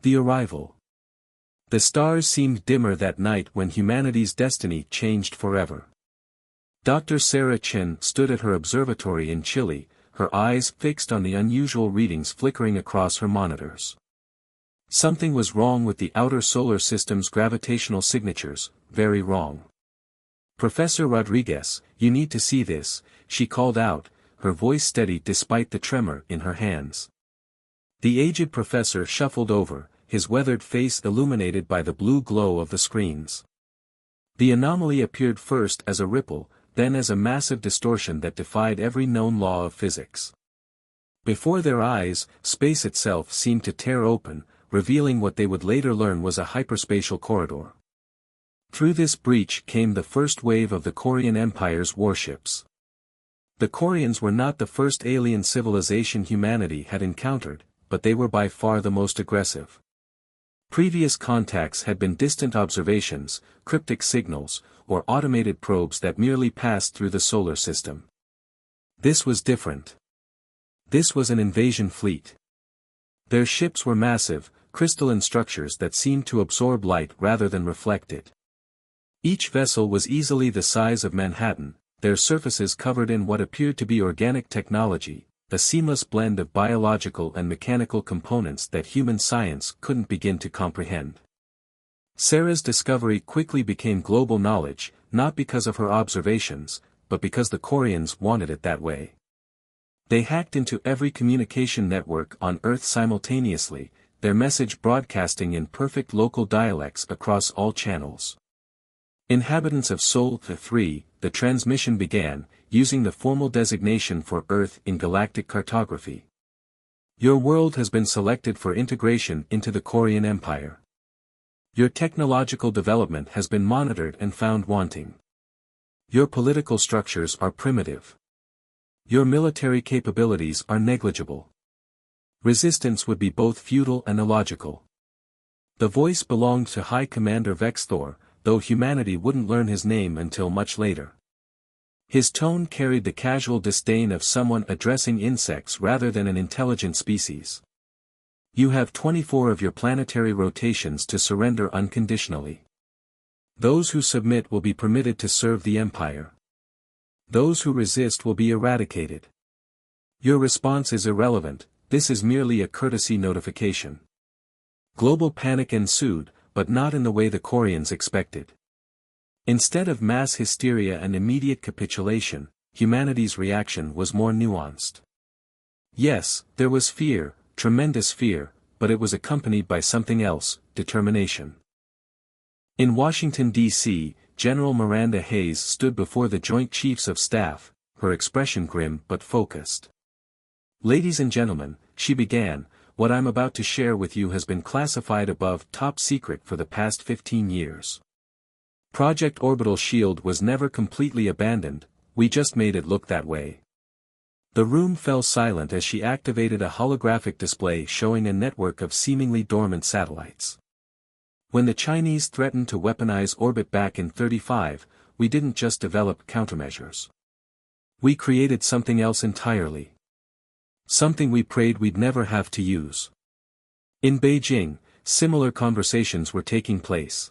The arrival. The stars seemed dimmer that night when humanity's destiny changed forever. Dr. Sarah Chen stood at her observatory in Chile, her eyes fixed on the unusual readings flickering across her monitors. Something was wrong with the outer solar system's gravitational signatures, very wrong. "Professor Rodriguez, you need to see this," she called out, her voice steady despite the tremor in her hands. The aged professor shuffled over, his weathered face illuminated by the blue glow of the screens. The anomaly appeared first as a ripple, then as a massive distortion that defied every known law of physics. Before their eyes, space itself seemed to tear open, revealing what they would later learn was a hyperspatial corridor. Through this breach came the first wave of the Korean Empire's warships. The Koreans were not the first alien civilization humanity had encountered, but they were by far the most aggressive. Previous contacts had been distant observations, cryptic signals, or automated probes that merely passed through the solar system. This was different. This was an invasion fleet. Their ships were massive, crystalline structures that seemed to absorb light rather than reflect it. Each vessel was easily the size of Manhattan, their surfaces covered in what appeared to be organic technology, a seamless blend of biological and mechanical components that human science couldn't begin to comprehend. Sarah's discovery quickly became global knowledge, not because of her observations, but because the Koreans wanted it that way. They hacked into every communication network on Earth simultaneously, their message broadcasting in perfect local dialects across all channels. Inhabitants of Sol 3, the transmission began, using the formal designation for Earth in galactic cartography. "Your world has been selected for integration into the Korean Empire. Your technological development has been monitored and found wanting. Your political structures are primitive. Your military capabilities are negligible. Resistance would be both futile and illogical." The voice belonged to High Commander Vexthor, though humanity wouldn't learn his name until much later. His tone carried the casual disdain of someone addressing insects rather than an intelligent species. "You have 24 of your planetary rotations to surrender unconditionally. Those who submit will be permitted to serve the Empire. Those who resist will be eradicated. Your response is irrelevant, this is merely a courtesy notification." Global panic ensued, but not in the way the Koreans expected. Instead of mass hysteria and immediate capitulation, humanity's reaction was more nuanced. Yes, there was fear, tremendous fear, but it was accompanied by something else, determination. In Washington, D.C., General Miranda Hayes stood before the Joint Chiefs of Staff, her expression grim but focused. "Ladies and gentlemen," she began, "what I'm about to share with you has been classified above top secret for the past 15 years. Project Orbital Shield was never completely abandoned, we just made it look that way." The room fell silent as she activated a holographic display showing a network of seemingly dormant satellites. "When the Chinese threatened to weaponize orbit back in '35, we didn't just develop countermeasures. We created something else entirely. Something we prayed we'd never have to use." In Beijing, similar conversations were taking place.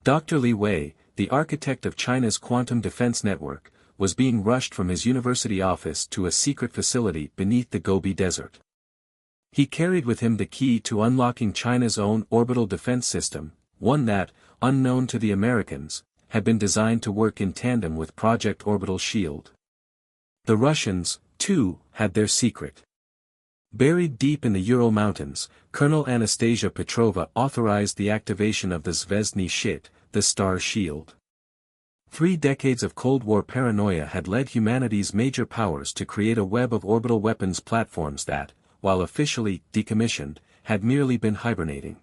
Dr. Li Wei, the architect of China's quantum defense network, was being rushed from his university office to a secret facility beneath the Gobi Desert. He carried with him the key to unlocking China's own orbital defense system, one that, unknown to the Americans, had been designed to work in tandem with Project Orbital Shield. The Russians, too, had their secret. Buried deep in the Ural Mountains, Colonel Anastasia Petrova authorized the activation of the Zvezdny Shit, the Star Shield. 3 decades of Cold War paranoia had led humanity's major powers to create a web of orbital weapons platforms that, while officially decommissioned, had merely been hibernating.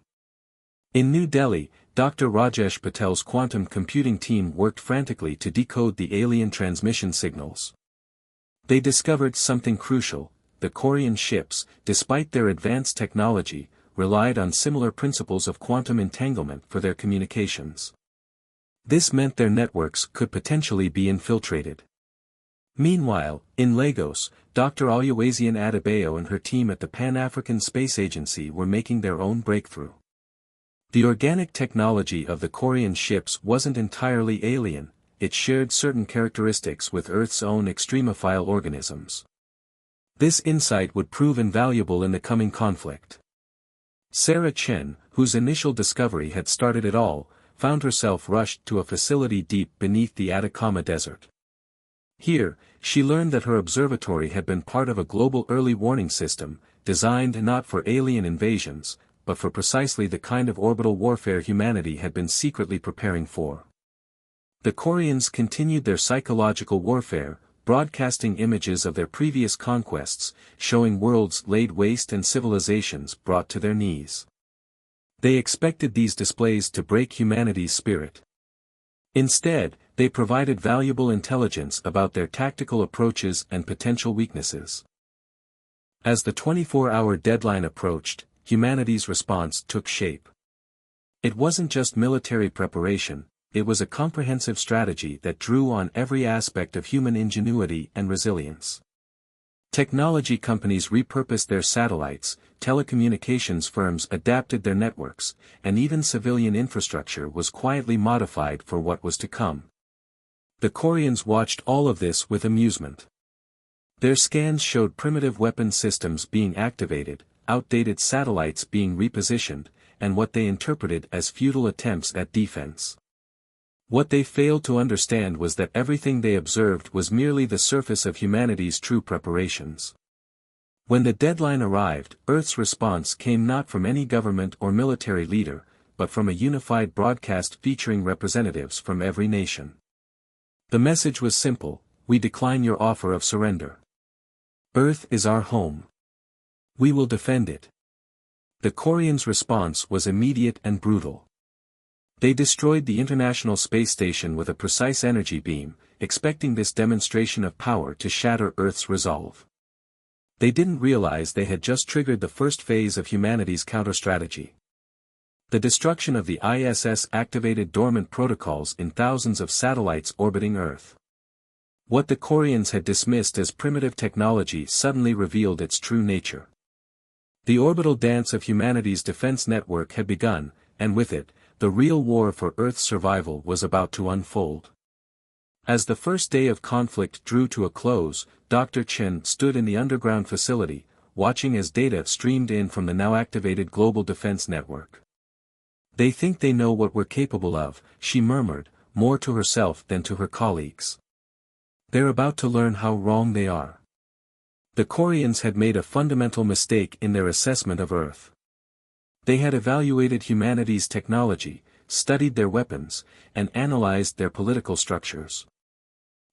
In New Delhi, Dr. Rajesh Patel's quantum computing team worked frantically to decode the alien transmission signals. They discovered something crucial: the Korean ships, despite their advanced technology, relied on similar principles of quantum entanglement for their communications. This meant their networks could potentially be infiltrated. Meanwhile, in Lagos, Dr. Oluwaseun Adebayo and her team at the Pan-African Space Agency were making their own breakthrough. The organic technology of the Korean ships wasn't entirely alien, it shared certain characteristics with Earth's own extremophile organisms. This insight would prove invaluable in the coming conflict. Sarah Chen, whose initial discovery had started it all, found herself rushed to a facility deep beneath the Atacama Desert. Here, she learned that her observatory had been part of a global early warning system, designed not for alien invasions, but for precisely the kind of orbital warfare humanity had been secretly preparing for. The Koreans continued their psychological warfare, broadcasting images of their previous conquests, showing worlds laid waste and civilizations brought to their knees. They expected these displays to break humanity's spirit. Instead, they provided valuable intelligence about their tactical approaches and potential weaknesses. As the 24-hour deadline approached, humanity's response took shape. It wasn't just military preparation, it was a comprehensive strategy that drew on every aspect of human ingenuity and resilience. Technology companies repurposed their satellites, telecommunications firms adapted their networks, and even civilian infrastructure was quietly modified for what was to come. The Koreans watched all of this with amusement. Their scans showed primitive weapon systems being activated, outdated satellites being repositioned, and what they interpreted as futile attempts at defense. What they failed to understand was that everything they observed was merely the surface of humanity's true preparations. When the deadline arrived, Earth's response came not from any government or military leader, but from a unified broadcast featuring representatives from every nation. The message was simple: we decline your offer of surrender. Earth is our home. We will defend it. The Koreans' response was immediate and brutal. They destroyed the International Space Station with a precise energy beam, expecting this demonstration of power to shatter Earth's resolve. They didn't realize they had just triggered the first phase of humanity's counter-strategy. The destruction of the ISS activated dormant protocols in thousands of satellites orbiting Earth. What the Koreans had dismissed as primitive technology suddenly revealed its true nature. The orbital dance of humanity's defense network had begun, and with it, the real war for Earth's survival was about to unfold. As the first day of conflict drew to a close, Dr. Chen stood in the underground facility, watching as data streamed in from the now-activated global defense network. "They think they know what we're capable of," she murmured, more to herself than to her colleagues. "They're about to learn how wrong they are." The Koreans had made a fundamental mistake in their assessment of Earth. They had evaluated humanity's technology, studied their weapons, and analyzed their political structures.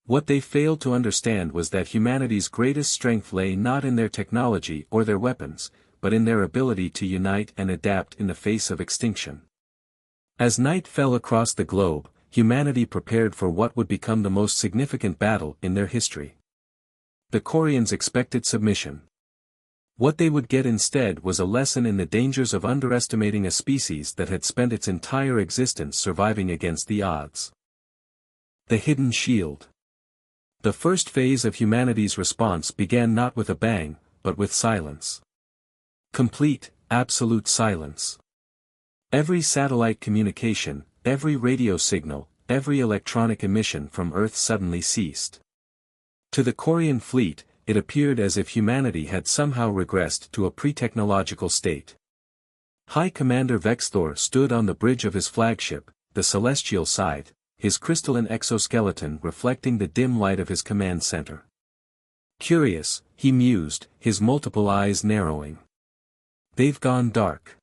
What they failed to understand was that humanity's greatest strength lay not in their technology or their weapons, but in their ability to unite and adapt in the face of extinction. As night fell across the globe, humanity prepared for what would become the most significant battle in their history. The Koreans expected submission. What they would get instead was a lesson in the dangers of underestimating a species that had spent its entire existence surviving against the odds. The Hidden Shield. The first phase of humanity's response began not with a bang, but with silence. Complete, absolute silence. Every satellite communication, every radio signal, every electronic emission from Earth suddenly ceased. To the Korean fleet, it appeared as if humanity had somehow regressed to a pre-technological state. High Commander Vexthor stood on the bridge of his flagship, the Celestial Side, his crystalline exoskeleton reflecting the dim light of his command center. Curious, he mused, his multiple eyes narrowing. They've gone dark.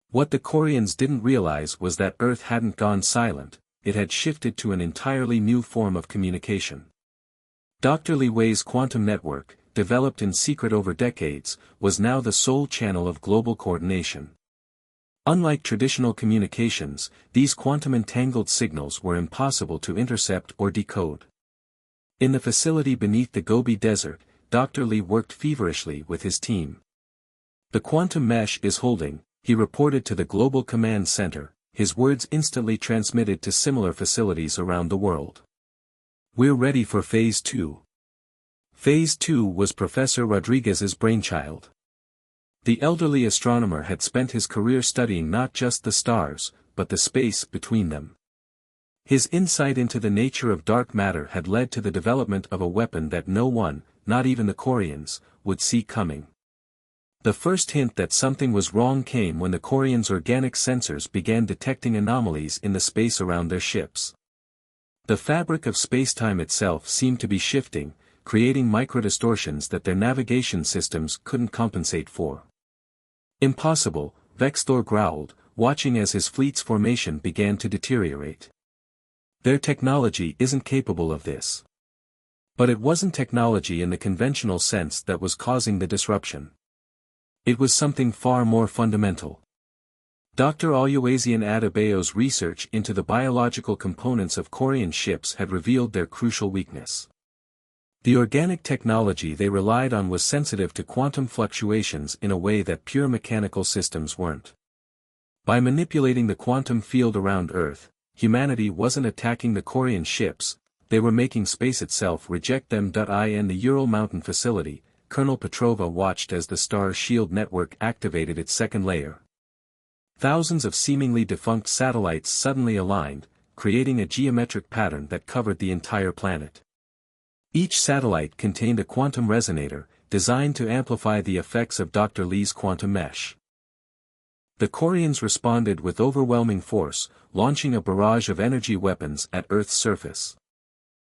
What the Koreans didn't realize was that Earth hadn't gone silent, it had shifted to an entirely new form of communication. Dr. Li Wei's quantum network, developed in secret over decades, was now the sole channel of global coordination. Unlike traditional communications, these quantum-entangled signals were impossible to intercept or decode. In the facility beneath the Gobi Desert, Dr. Li worked feverishly with his team. "The quantum mesh is holding," he reported to the Global Command Center, his words instantly transmitted to similar facilities around the world. "We're ready for Phase 2. Phase 2 was Professor Rodriguez's brainchild. The elderly astronomer had spent his career studying not just the stars, but the space between them. His insight into the nature of dark matter had led to the development of a weapon that no one, not even the Quarians, would see coming. The first hint that something was wrong came when the Quarians' organic sensors began detecting anomalies in the space around their ships. The fabric of spacetime itself seemed to be shifting, creating microdistortions that their navigation systems couldn't compensate for. Impossible, Vexthor growled, watching as his fleet's formation began to deteriorate. Their technology isn't capable of this. But it wasn't technology in the conventional sense that was causing the disruption. It was something far more fundamental. Dr. Oluwaseun Adebayo's research into the biological components of Quarian ships had revealed their crucial weakness. The organic technology they relied on was sensitive to quantum fluctuations in a way that pure mechanical systems weren't. By manipulating the quantum field around Earth, humanity wasn't attacking the Quarian ships, they were making space itself reject them. In the Ural Mountain facility, Colonel Petrova watched as the Star's shield network activated its second layer. Thousands of seemingly defunct satellites suddenly aligned, creating a geometric pattern that covered the entire planet. Each satellite contained a quantum resonator, designed to amplify the effects of Dr. Lee's quantum mesh. The Quarians responded with overwhelming force, launching a barrage of energy weapons at Earth's surface.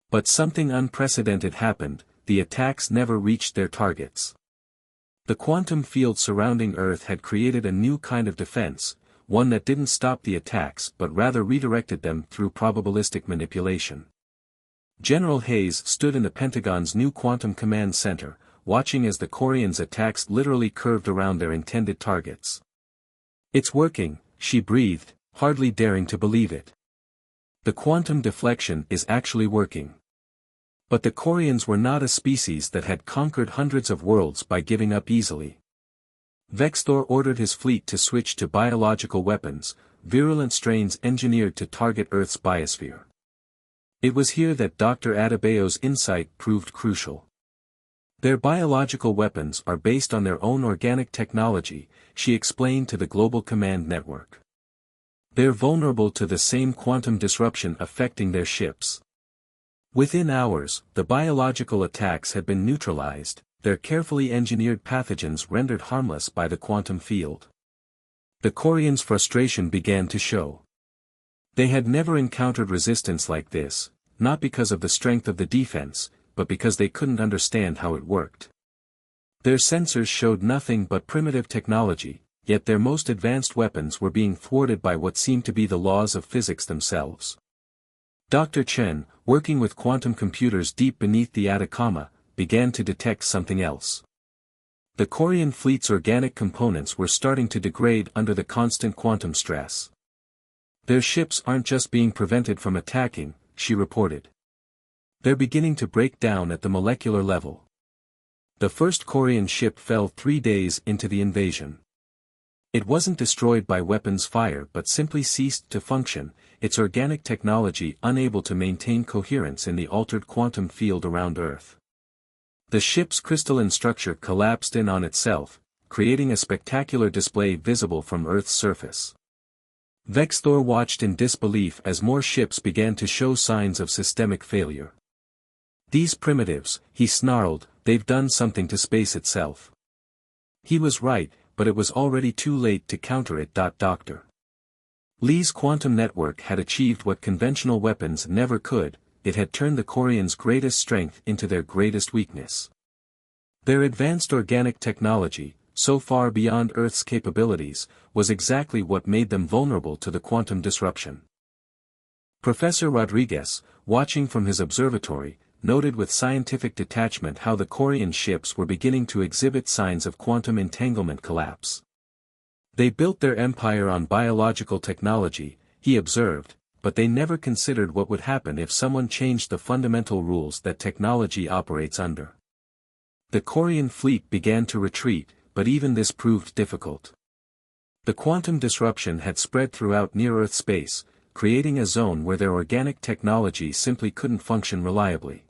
But something unprecedented happened, the attacks never reached their targets. The quantum field surrounding Earth had created a new kind of defense, one that didn't stop the attacks but rather redirected them through probabilistic manipulation. General Hayes stood in the Pentagon's new quantum command center, watching as the Quarians' attacks literally curved around their intended targets. "It's working," she breathed, hardly daring to believe it. "The quantum deflection is actually working." But the Quarians were not a species that had conquered hundreds of worlds by giving up easily. Vexthor ordered his fleet to switch to biological weapons, virulent strains engineered to target Earth's biosphere. It was here that Dr. Adebayo's insight proved crucial. Their biological weapons are based on their own organic technology, she explained to the Global Command Network. They're vulnerable to the same quantum disruption affecting their ships. Within hours, the biological attacks had been neutralized, their carefully engineered pathogens rendered harmless by the quantum field. The Quarians' frustration began to show. They had never encountered resistance like this, not because of the strength of the defense, but because they couldn't understand how it worked. Their sensors showed nothing but primitive technology, yet their most advanced weapons were being thwarted by what seemed to be the laws of physics themselves. Dr. Chen, working with quantum computers deep beneath the Atacama, began to detect something else. The Quarian fleet's organic components were starting to degrade under the constant quantum stress. "Their ships aren't just being prevented from attacking," she reported. "They're beginning to break down at the molecular level." The first Quarian ship fell 3 days into the invasion. It wasn't destroyed by weapons fire but simply ceased to function, its organic technology unable to maintain coherence in the altered quantum field around Earth. The ship's crystalline structure collapsed in on itself, creating a spectacular display visible from Earth's surface. Vexthor watched in disbelief as more ships began to show signs of systemic failure. "These primitives," he snarled, "they've done something to space itself." He was right, but it was already too late to counter it. Dr. Lee's quantum network had achieved what conventional weapons never could, it had turned the Quarians' greatest strength into their greatest weakness. Their advanced organic technology, so far beyond Earth's capabilities, was exactly what made them vulnerable to the quantum disruption. Professor Rodriguez, watching from his observatory, noted with scientific detachment how the Quarian ships were beginning to exhibit signs of quantum entanglement collapse. "They built their empire on biological technology," he observed, "but they never considered what would happen if someone changed the fundamental rules that technology operates under." The Quarian fleet began to retreat, but even this proved difficult. The quantum disruption had spread throughout near-Earth space, creating a zone where their organic technology simply couldn't function reliably.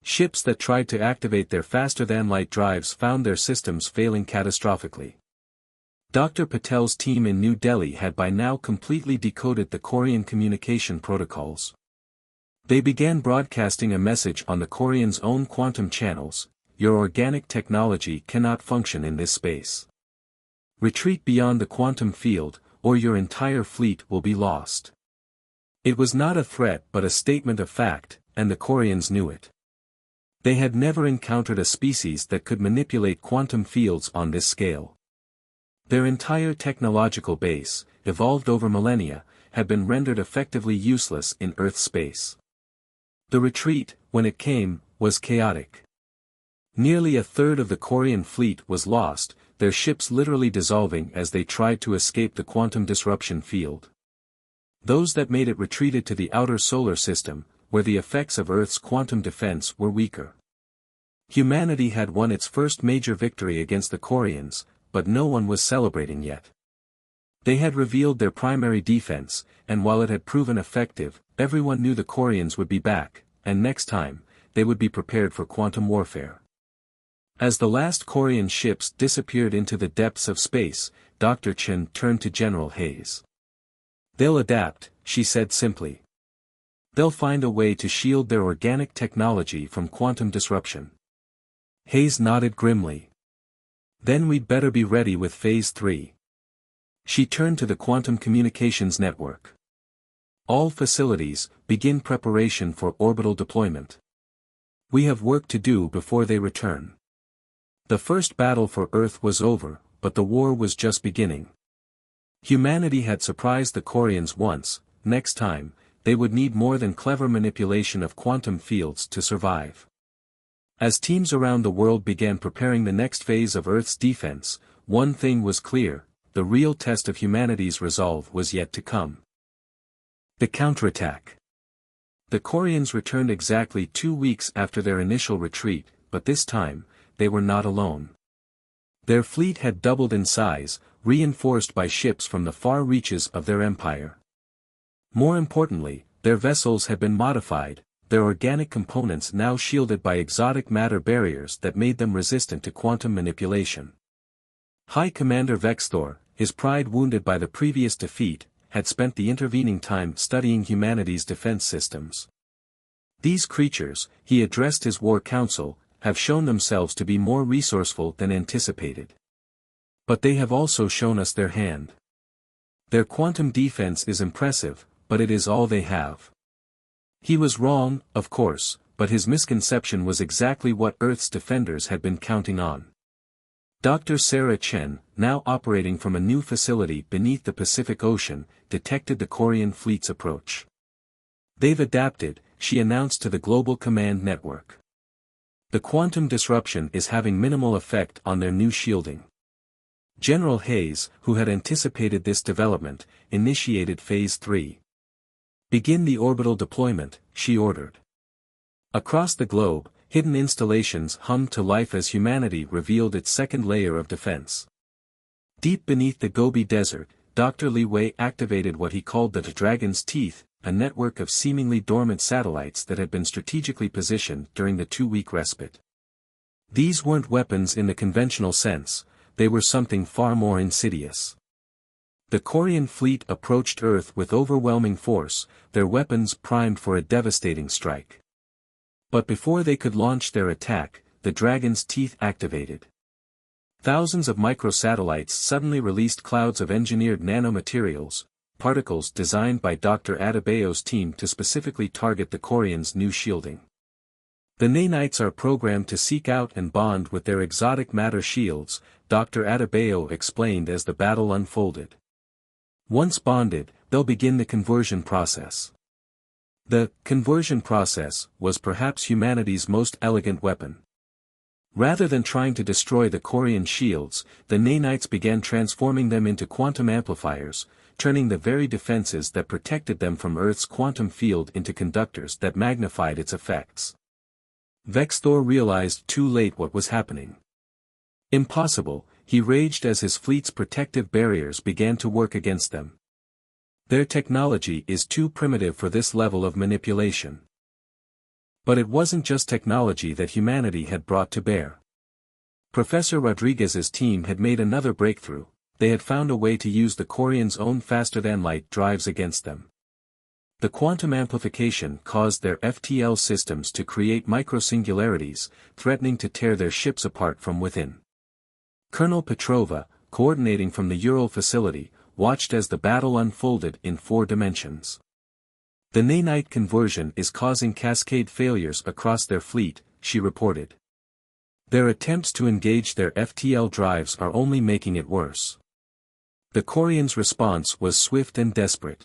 Ships that tried to activate their faster-than-light drives found their systems failing catastrophically. Dr. Patel's team in New Delhi had by now completely decoded the Korean communication protocols. They began broadcasting a message on the Koreans' own quantum channels: "Your organic technology cannot function in this space. Retreat beyond the quantum field, or your entire fleet will be lost." It was not a threat but a statement of fact, and the Koreans knew it. They had never encountered a species that could manipulate quantum fields on this scale. Their entire technological base, evolved over millennia, had been rendered effectively useless in Earth space. The retreat, when it came, was chaotic. Nearly a third of the Korean fleet was lost, their ships literally dissolving as they tried to escape the quantum disruption field. Those that made it retreated to the outer solar system, where the effects of Earth's quantum defense were weaker. Humanity had won its first major victory against the Koreans, but no one was celebrating yet. They had revealed their primary defense, and while it had proven effective, everyone knew the Koreans would be back, and next time, they would be prepared for quantum warfare. As the last Korean ships disappeared into the depths of space, Dr. Chen turned to General Hayes. "They'll adapt," she said simply. "They'll find a way to shield their organic technology from quantum disruption." Hayes nodded grimly. "Then we'd better be ready with Phase 3. She turned to the quantum communications network. "All facilities, begin preparation for orbital deployment. We have work to do before they return." The first battle for Earth was over, but the war was just beginning. Humanity had surprised the Koreans once. Next time, they would need more than clever manipulation of quantum fields to survive. As teams around the world began preparing the next phase of Earth's defense, one thing was clear: the real test of humanity's resolve was yet to come. The counterattack. The Koreans returned exactly 2 weeks after their initial retreat, but this time, they were not alone. Their fleet had doubled in size, reinforced by ships from the far reaches of their empire. More importantly, their vessels had been modified, their organic components now shielded by exotic matter barriers that made them resistant to quantum manipulation. High Commander Vexthor, his pride wounded by the previous defeat, had spent the intervening time studying humanity's defense systems. "These creatures," he addressed his war council, "have shown themselves to be more resourceful than anticipated. But they have also shown us their hand. Their quantum defense is impressive, but it is all they have." He was wrong, of course, but his misconception was exactly what Earth's defenders had been counting on. Dr. Sarah Chen, now operating from a new facility beneath the Pacific Ocean, detected the Korean fleet's approach. "They've adapted," she announced to the Global Command Network. "The quantum disruption is having minimal effect on their new shielding." General Hayes, who had anticipated this development, initiated Phase 3. "Begin the orbital deployment," she ordered. Across the globe, hidden installations hummed to life as humanity revealed its second layer of defense. Deep beneath the Gobi Desert, Dr. Li Wei activated what he called the Dragon's Teeth, a network of seemingly dormant satellites that had been strategically positioned during the 2-week respite. These weren't weapons in the conventional sense, they were something far more insidious. The Korean fleet approached Earth with overwhelming force, their weapons primed for a devastating strike. But before they could launch their attack, the Dragon's Teeth activated. Thousands of microsatellites suddenly released clouds of engineered nanomaterials, particles designed by Dr. Adebayo's team to specifically target the Koreans' new shielding. "The nanites are programmed to seek out and bond with their exotic matter shields," Dr. Adebayo explained as the battle unfolded. "Once bonded, they'll begin the conversion process." The conversion process was perhaps humanity's most elegant weapon. Rather than trying to destroy the Korean shields, the nanites began transforming them into quantum amplifiers, turning the very defenses that protected them from Earth's quantum field into conductors that magnified its effects. Vexthor realized too late what was happening. Impossible, he raged as his fleet's protective barriers began to work against them. "Their technology is too primitive for this level of manipulation." But it wasn't just technology that humanity had brought to bear. Professor Rodriguez's team had made another breakthrough. They had found a way to use the Quarians' own faster-than-light drives against them. The quantum amplification caused their FTL systems to create microsingularities, threatening to tear their ships apart from within. Colonel Petrova, coordinating from the Ural facility, watched as the battle unfolded in 4 dimensions. The nanite conversion is causing cascade failures across their fleet, she reported. Their attempts to engage their FTL drives are only making it worse. The Quarians' response was swift and desperate.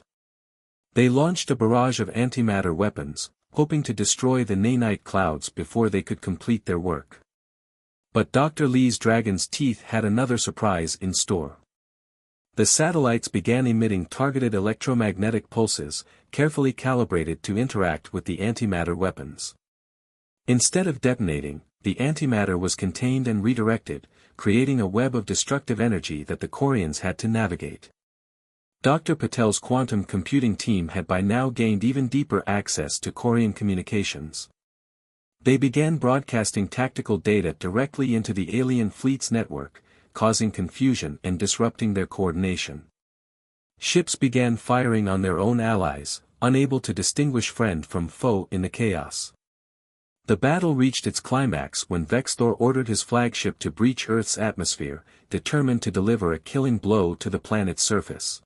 They launched a barrage of antimatter weapons, hoping to destroy the nanite clouds before they could complete their work. But Dr. Lee's dragon's teeth had another surprise in store. The satellites began emitting targeted electromagnetic pulses, carefully calibrated to interact with the antimatter weapons. Instead of detonating, the antimatter was contained and redirected, creating a web of destructive energy that the Quarians had to navigate. Dr. Patel's quantum computing team had by now gained even deeper access to Quarian communications. They began broadcasting tactical data directly into the alien fleet's network, causing confusion and disrupting their coordination. Ships began firing on their own allies, unable to distinguish friend from foe in the chaos. The battle reached its climax when Vexthor ordered his flagship to breach Earth's atmosphere, determined to deliver a killing blow to the planet's surface.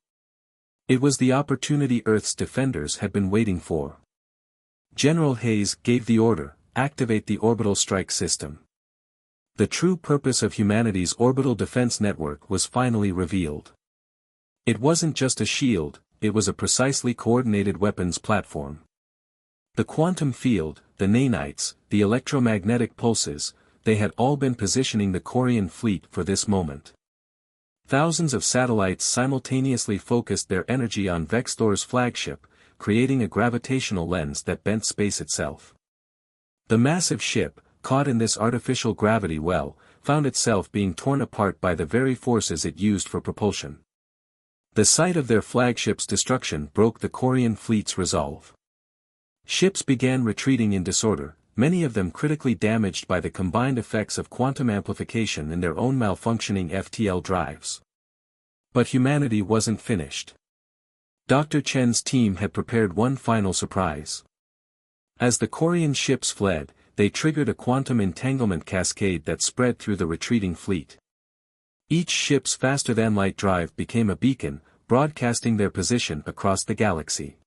It was the opportunity Earth's defenders had been waiting for. General Hayes gave the order, activate the orbital strike system. The true purpose of humanity's orbital defense network was finally revealed. It wasn't just a shield, it was a precisely coordinated weapons platform. The quantum field, the nanites, the electromagnetic pulses, they had all been positioning the Quarian fleet for this moment. Thousands of satellites simultaneously focused their energy on Vexthor's flagship, creating a gravitational lens that bent space itself. The massive ship, caught in this artificial gravity well, found itself being torn apart by the very forces it used for propulsion. The sight of their flagship's destruction broke the Quarian fleet's resolve. Ships began retreating in disorder, many of them critically damaged by the combined effects of quantum amplification and their own malfunctioning FTL drives. But humanity wasn't finished. Dr. Chen's team had prepared one final surprise. As the Quarian ships fled, they triggered a quantum entanglement cascade that spread through the retreating fleet. Each ship's faster-than-light drive became a beacon, broadcasting their position across the galaxy.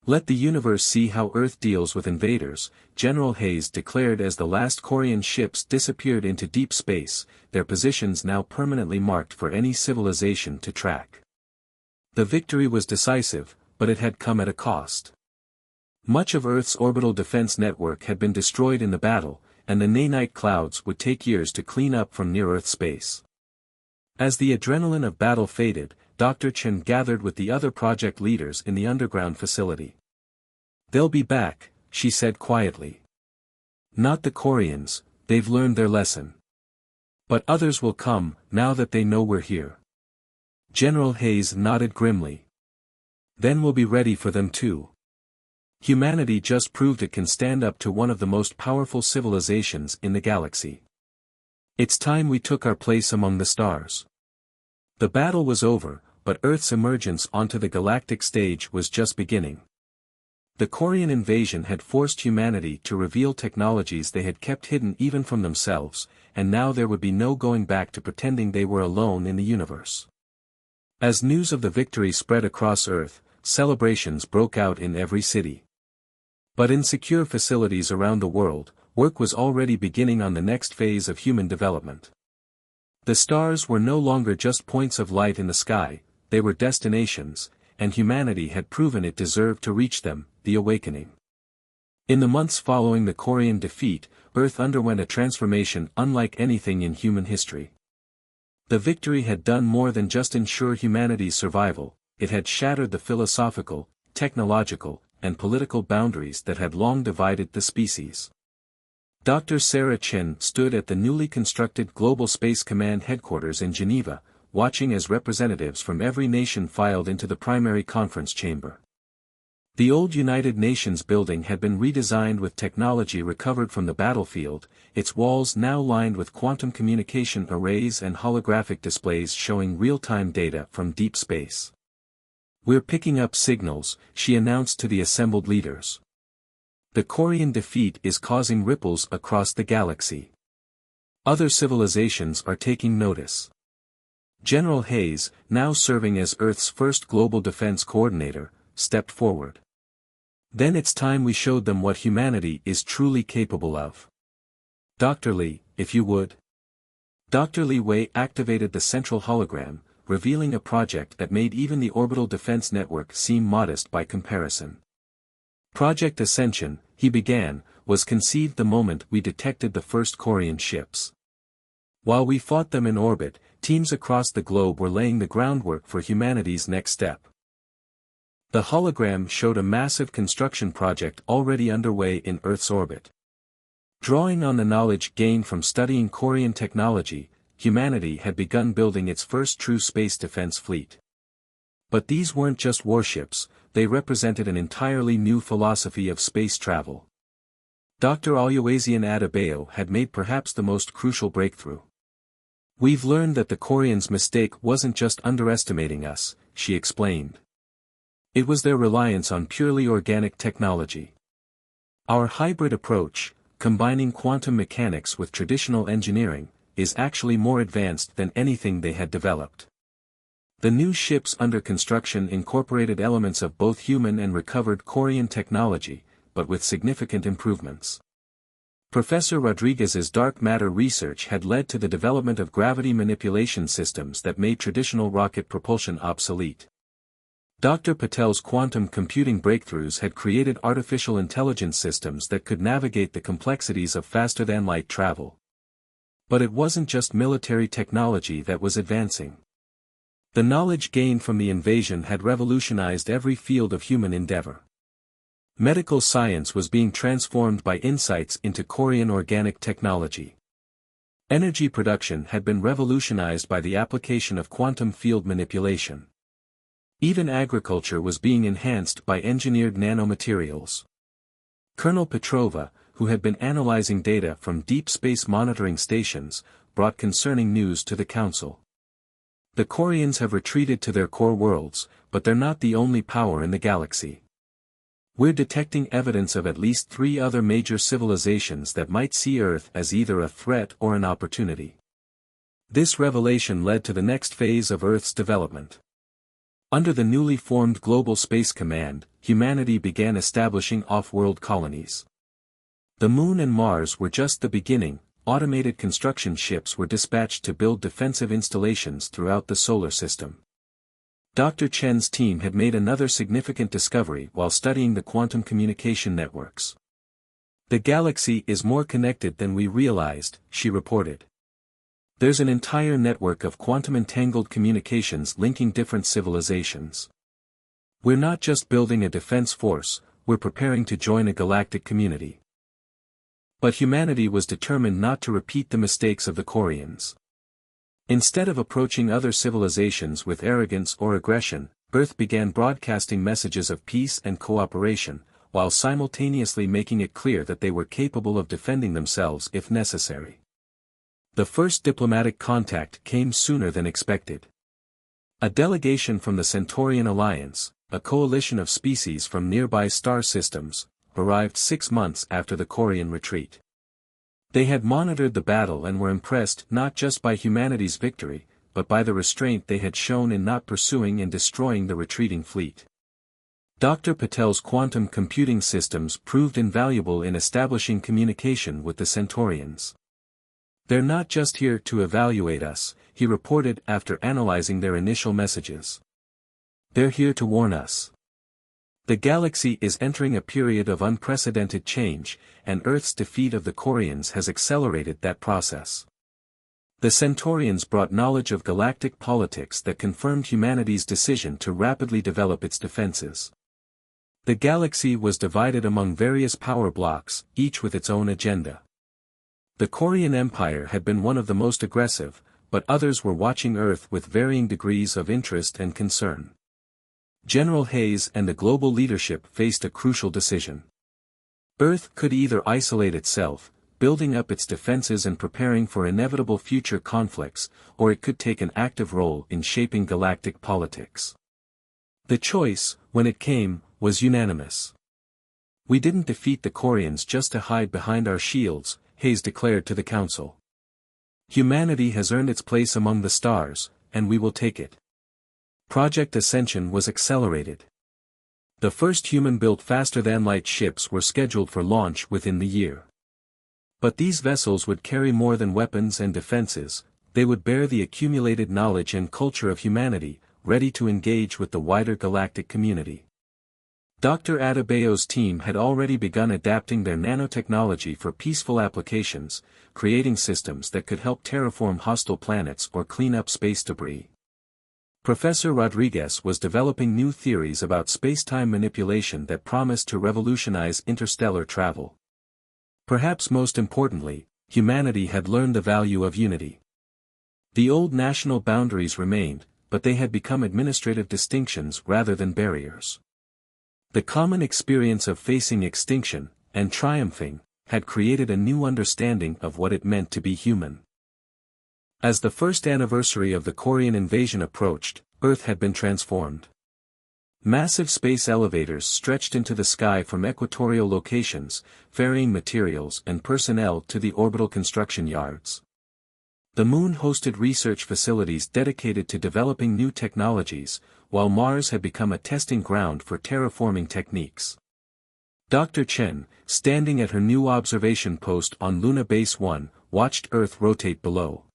Let the universe see how Earth deals with invaders, General Hayes declared as the last Quarian ships disappeared into deep space, their positions now permanently marked for any civilization to track. The victory was decisive, but it had come at a cost. Much of Earth's orbital defense network had been destroyed in the battle, and the nanite clouds would take years to clean up from near-Earth space. As the adrenaline of battle faded, Dr. Chen gathered with the other project leaders in the underground facility. "They'll be back," she said quietly. "Not the Quarians, they've learned their lesson. But others will come, now that they know we're here." General Hayes nodded grimly. "Then we'll be ready for them too. Humanity just proved it can stand up to one of the most powerful civilizations in the galaxy. It's time we took our place among the stars." The battle was over, but Earth's emergence onto the galactic stage was just beginning. The Quarian invasion had forced humanity to reveal technologies they had kept hidden even from themselves, and now there would be no going back to pretending they were alone in the universe. As news of the victory spread across Earth, celebrations broke out in every city. But in secure facilities around the world, work was already beginning on the next phase of human development. The stars were no longer just points of light in the sky, they were destinations, and humanity had proven it deserved to reach them, the awakening. In the months following the Quarian defeat, Earth underwent a transformation unlike anything in human history. The victory had done more than just ensure humanity's survival, it had shattered the philosophical, technological, and political boundaries that had long divided the species. Dr. Sarah Chen stood at the newly constructed Global Space Command headquarters in Geneva, watching as representatives from every nation filed into the primary conference chamber. The old United Nations building had been redesigned with technology recovered from the battlefield, its walls now lined with quantum communication arrays and holographic displays showing real-time data from deep space. "We're picking up signals," she announced to the assembled leaders. "The Corian defeat is causing ripples across the galaxy. Other civilizations are taking notice." General Hayes, now serving as Earth's first global defense coordinator, stepped forward. "Then it's time we showed them what humanity is truly capable of. Dr. Lee, if you would." Dr. Lee Wei activated the central hologram, revealing a project that made even the Orbital Defense Network seem modest by comparison. "Project Ascension," he began, "was conceived the moment we detected the first Corian ships. While we fought them in orbit, teams across the globe were laying the groundwork for humanity's next step." The hologram showed a massive construction project already underway in Earth's orbit. Drawing on the knowledge gained from studying Corian technology, humanity had begun building its first true space defense fleet. But these weren't just warships, they represented an entirely new philosophy of space travel. Dr. Oluwaseun Adebayo had made perhaps the most crucial breakthrough. "We've learned that the Corians' mistake wasn't just underestimating us," she explained. "It was their reliance on purely organic technology. Our hybrid approach, combining quantum mechanics with traditional engineering, is actually more advanced than anything they had developed." The new ships under construction incorporated elements of both human and recovered Corian technology, but with significant improvements. Professor Rodriguez's dark matter research had led to the development of gravity manipulation systems that made traditional rocket propulsion obsolete. Dr. Patel's quantum computing breakthroughs had created artificial intelligence systems that could navigate the complexities of faster-than-light travel. But it wasn't just military technology that was advancing. The knowledge gained from the invasion had revolutionized every field of human endeavor. Medical science was being transformed by insights into Corian organic technology. Energy production had been revolutionized by the application of quantum field manipulation. Even agriculture was being enhanced by engineered nanomaterials. Colonel Petrova, who had been analyzing data from deep space monitoring stations, brought concerning news to the Council. "The Corians have retreated to their core worlds, but they're not the only power in the galaxy. We're detecting evidence of at least 3 other major civilizations that might see Earth as either a threat or an opportunity." This revelation led to the next phase of Earth's development. Under the newly formed Global Space Command, humanity began establishing off-world colonies. The Moon and Mars were just the beginning. Automated construction ships were dispatched to build defensive installations throughout the solar system. Dr. Chen's team had made another significant discovery while studying the quantum communication networks. "The galaxy is more connected than we realized," she reported. "There's an entire network of quantum-entangled communications linking different civilizations. We're not just building a defense force, we're preparing to join a galactic community." But humanity was determined not to repeat the mistakes of the Corians. Instead of approaching other civilizations with arrogance or aggression, Earth began broadcasting messages of peace and cooperation, while simultaneously making it clear that they were capable of defending themselves if necessary. The first diplomatic contact came sooner than expected. A delegation from the Centaurian Alliance, a coalition of species from nearby star systems, arrived 6 months after the Corian retreat. They had monitored the battle and were impressed not just by humanity's victory, but by the restraint they had shown in not pursuing and destroying the retreating fleet. Dr. Patel's quantum computing systems proved invaluable in establishing communication with the Centaurians. "They're not just here to evaluate us," he reported after analyzing their initial messages. "They're here to warn us. The galaxy is entering a period of unprecedented change, and Earth's defeat of the Corians has accelerated that process." The Centaurians brought knowledge of galactic politics that confirmed humanity's decision to rapidly develop its defenses. The galaxy was divided among various power blocks, each with its own agenda. The Corian Empire had been one of the most aggressive, but others were watching Earth with varying degrees of interest and concern. General Hayes and the global leadership faced a crucial decision. Earth could either isolate itself, building up its defenses and preparing for inevitable future conflicts, or it could take an active role in shaping galactic politics. The choice, when it came, was unanimous. "We didn't defeat the Corians just to hide behind our shields," Hayes declared to the Council. "Humanity has earned its place among the stars, and we will take it." Project Ascension was accelerated. The first human-built faster-than-light ships were scheduled for launch within the year. But these vessels would carry more than weapons and defenses, they would bear the accumulated knowledge and culture of humanity, ready to engage with the wider galactic community. Dr. Adebayo's team had already begun adapting their nanotechnology for peaceful applications, creating systems that could help terraform hostile planets or clean up space debris. Professor Rodriguez was developing new theories about space-time manipulation that promised to revolutionize interstellar travel. Perhaps most importantly, humanity had learned the value of unity. The old national boundaries remained, but they had become administrative distinctions rather than barriers. The common experience of facing extinction, and triumphing, had created a new understanding of what it meant to be human. As the first anniversary of the Corian invasion approached, Earth had been transformed. Massive space elevators stretched into the sky from equatorial locations, ferrying materials and personnel to the orbital construction yards. The Moon hosted research facilities dedicated to developing new technologies, while Mars had become a testing ground for terraforming techniques. Dr. Chen, standing at her new observation post on Luna Base 1, watched Earth rotate below.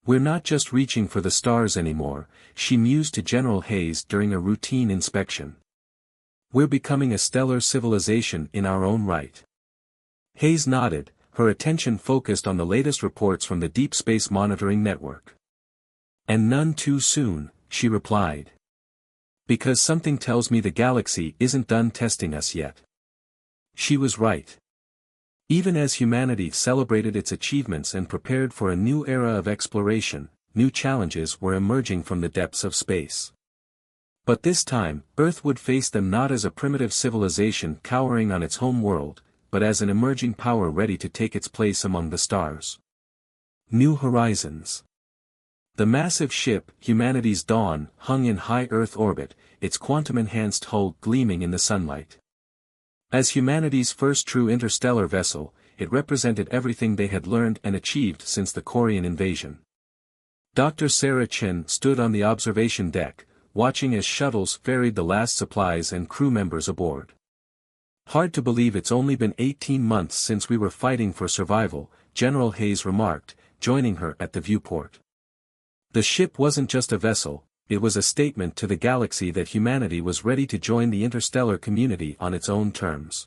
"We're not just reaching for the stars anymore," she mused to General Hayes during a routine inspection. "We're becoming a stellar civilization in our own right." Hayes nodded, her attention focused on the latest reports from the Deep Space Monitoring Network. "And none too soon," she replied. "Because something tells me the galaxy isn't done testing us yet." She was right. Even as humanity celebrated its achievements and prepared for a new era of exploration, new challenges were emerging from the depths of space. But this time, Earth would face them not as a primitive civilization cowering on its home world, but as an emerging power ready to take its place among the stars. New Horizons. The massive ship, Humanity's Dawn, hung in high Earth orbit, its quantum-enhanced hull gleaming in the sunlight. As humanity's first true interstellar vessel, it represented everything they had learned and achieved since the Corian invasion. Dr. Sarah Chen stood on the observation deck, watching as shuttles ferried the last supplies and crew members aboard. "Hard to believe it's only been 18 months since we were fighting for survival," General Hayes remarked, joining her at the viewport. The ship wasn't just a vessel, it was a statement to the galaxy that humanity was ready to join the interstellar community on its own terms.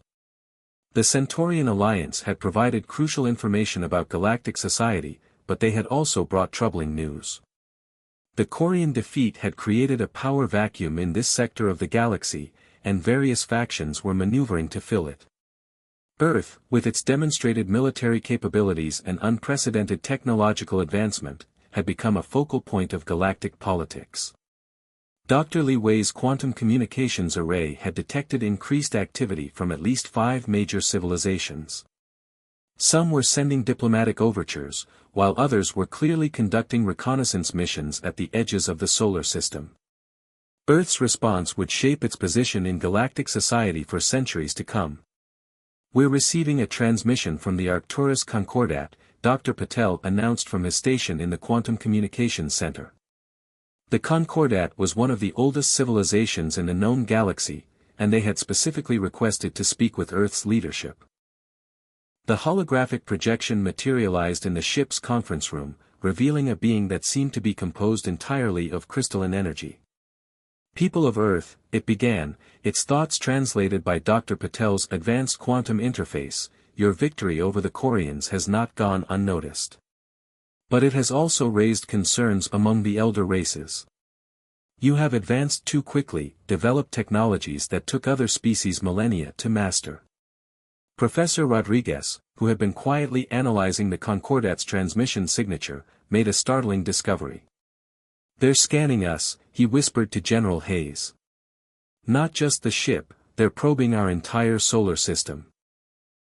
The Centaurian Alliance had provided crucial information about galactic society, but they had also brought troubling news. The Corian defeat had created a power vacuum in this sector of the galaxy, and various factions were maneuvering to fill it. Earth, with its demonstrated military capabilities and unprecedented technological advancement, had become a focal point of galactic politics. Dr. Li Wei's quantum communications array had detected increased activity from at least 5 major civilizations. Some were sending diplomatic overtures, while others were clearly conducting reconnaissance missions at the edges of the solar system. Earth's response would shape its position in galactic society for centuries to come. "We're receiving a transmission from the Arcturus Concordat," Dr. Patel announced from his station in the Quantum Communications Center. The Concordat was one of the oldest civilizations in the known galaxy, and they had specifically requested to speak with Earth's leadership. The holographic projection materialized in the ship's conference room, revealing a being that seemed to be composed entirely of crystalline energy. "People of Earth," it began, its thoughts translated by Dr. Patel's advanced quantum interface, "your victory over the Corians has not gone unnoticed. But it has also raised concerns among the elder races. You have advanced too quickly, developed technologies that took other species millennia to master." Professor Rodriguez, who had been quietly analyzing the Concordat's transmission signature, made a startling discovery. "They're scanning us," he whispered to General Hayes. Not just the ship, they're probing our entire solar system.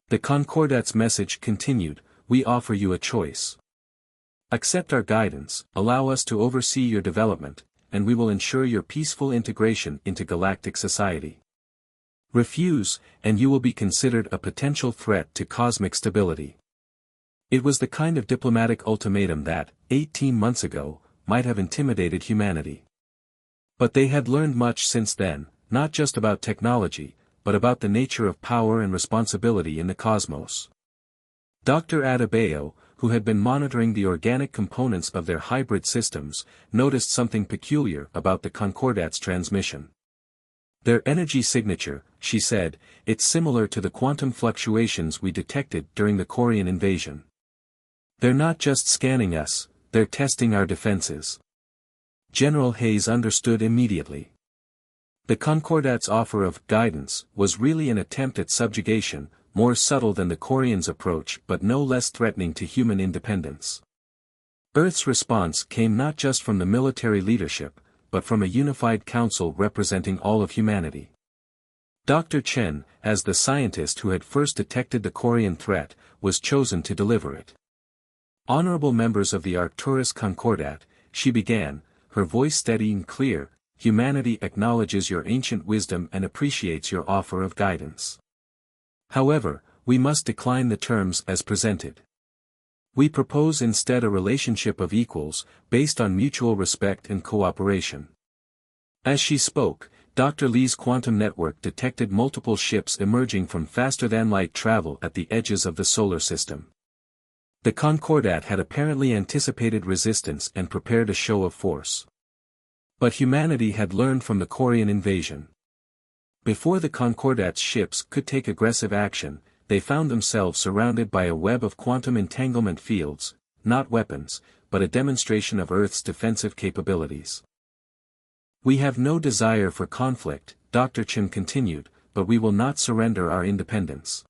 The Concordat's message continued, we offer you a choice. Accept our guidance, allow us to oversee your development, and we will ensure your peaceful integration into galactic society. Refuse, and you will be considered a potential threat to cosmic stability. It was the kind of diplomatic ultimatum that, 18 months ago, might have intimidated humanity. But they had learned much since then, not just about technology, but about the nature of power and responsibility in the cosmos. Dr. Adebayo, who had been monitoring the organic components of their hybrid systems, noticed something peculiar about the Concordat's transmission. Their energy signature, she said, it's similar to the quantum fluctuations we detected during the Korean invasion. They're not just scanning us, they're testing our defenses. General Hayes understood immediately. The Concordat's offer of guidance was really an attempt at subjugation, more subtle than the Koreans' approach but no less threatening to human independence. Earth's response came not just from the military leadership, but from a unified council representing all of humanity. Dr. Chen, as the scientist who had first detected the Korean threat, was chosen to deliver it. Honorable members of the Arcturus Concordat, she began, her voice steady and clear, humanity acknowledges your ancient wisdom and appreciates your offer of guidance. However, we must decline the terms as presented. We propose instead a relationship of equals, based on mutual respect and cooperation. As she spoke, Dr. Lee's quantum network detected multiple ships emerging from faster-than-light travel at the edges of the solar system. The Concordat had apparently anticipated resistance and prepared a show of force. But humanity had learned from the Korean invasion. Before the Concordat's ships could take aggressive action, they found themselves surrounded by a web of quantum entanglement fields, not weapons, but a demonstration of Earth's defensive capabilities. We have no desire for conflict, Dr. Chen continued, but we will not surrender our independence.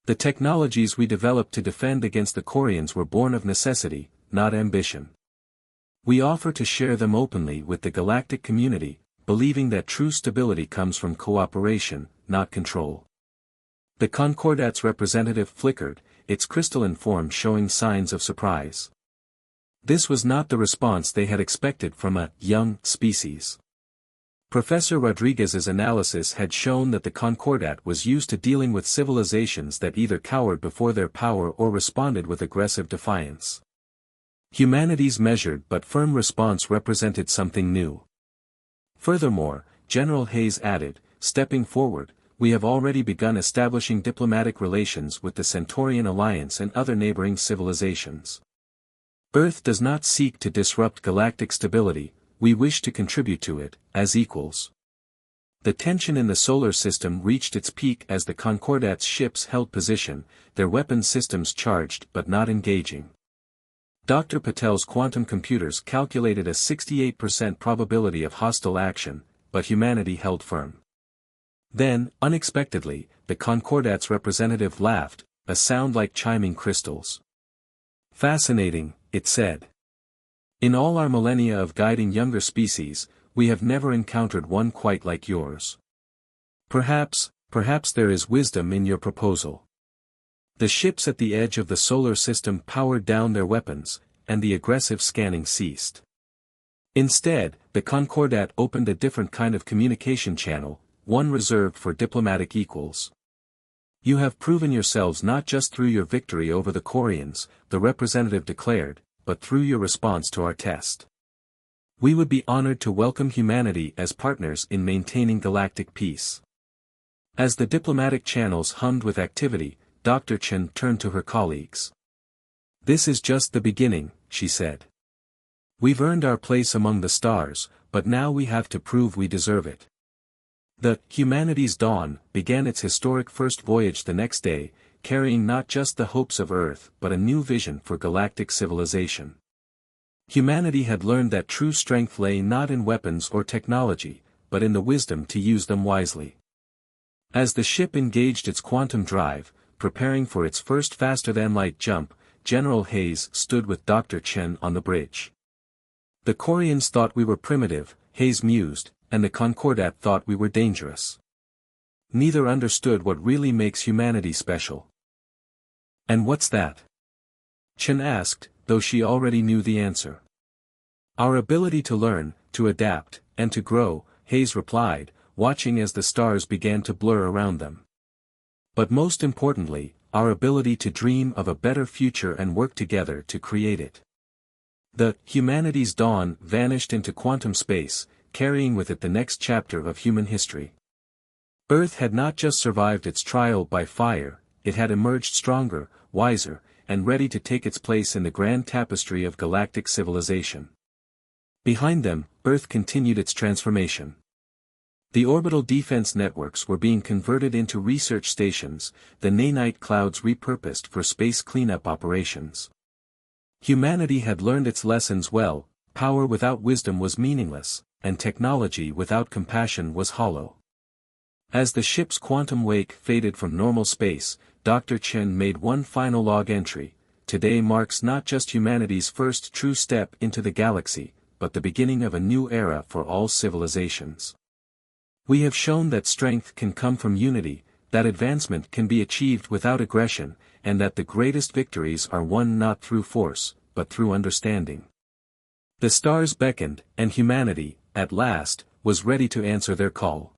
The technologies we developed to defend against the Koreans were born of necessity, not ambition. We offer to share them openly with the galactic community, believing that true stability comes from cooperation, not control. The Concordat's representative flickered, its crystalline form showing signs of surprise. This was not the response they had expected from a young species. Professor Rodriguez's analysis had shown that the Concordat was used to dealing with civilizations that either cowered before their power or responded with aggressive defiance. Humanity's measured but firm response represented something new. Furthermore, General Hayes added, stepping forward, we have already begun establishing diplomatic relations with the Centaurian Alliance and other neighboring civilizations. Earth does not seek to disrupt galactic stability, we wish to contribute to it, as equals. The tension in the solar system reached its peak as the Concordat's ships held position, their weapon systems charged but not engaging. Dr. Patel's quantum computers calculated a 68% probability of hostile action, but humanity held firm. Then, unexpectedly, the Concordat's representative laughed, a sound like chiming crystals. Fascinating, it said. In all our millennia of guiding younger species, we have never encountered one quite like yours. Perhaps there is wisdom in your proposal. The ships at the edge of the solar system powered down their weapons, and the aggressive scanning ceased. Instead, the Concordat opened a different kind of communication channel, one reserved for diplomatic equals. You have proven yourselves not just through your victory over the Koreans, the representative declared, but through your response to our test. We would be honored to welcome humanity as partners in maintaining galactic peace. As the diplomatic channels hummed with activity, Dr. Chen turned to her colleagues. This is just the beginning, she said. We've earned our place among the stars, but now we have to prove we deserve it. The Humanity's Dawn began its historic first voyage the next day, carrying not just the hopes of Earth but a new vision for galactic civilization. Humanity had learned that true strength lay not in weapons or technology, but in the wisdom to use them wisely. As the ship engaged its quantum drive, preparing for its first faster-than-light jump, General Hayes stood with Dr. Chen on the bridge. The Koreans thought we were primitive, Hayes mused, and the Concordat thought we were dangerous. Neither understood what really makes humanity special. And what's that? Chen asked, though she already knew the answer. Our ability to learn, to adapt, and to grow, Hayes replied, watching as the stars began to blur around them. But most importantly, our ability to dream of a better future and work together to create it. The humanity's dawn vanished into quantum space, carrying with it the next chapter of human history. Earth had not just survived its trial by fire, it had emerged stronger, wiser, and ready to take its place in the grand tapestry of galactic civilization. Behind them, Earth continued its transformation. The orbital defense networks were being converted into research stations, the nanite clouds repurposed for space cleanup operations. Humanity had learned its lessons well, power without wisdom was meaningless, and technology without compassion was hollow. As the ship's quantum wake faded from normal space, Dr. Chen made one final log entry: today marks not just humanity's first true step into the galaxy, but the beginning of a new era for all civilizations. We have shown that strength can come from unity, that advancement can be achieved without aggression, and that the greatest victories are won not through force, but through understanding. The stars beckoned, and humanity, at last, was ready to answer their call.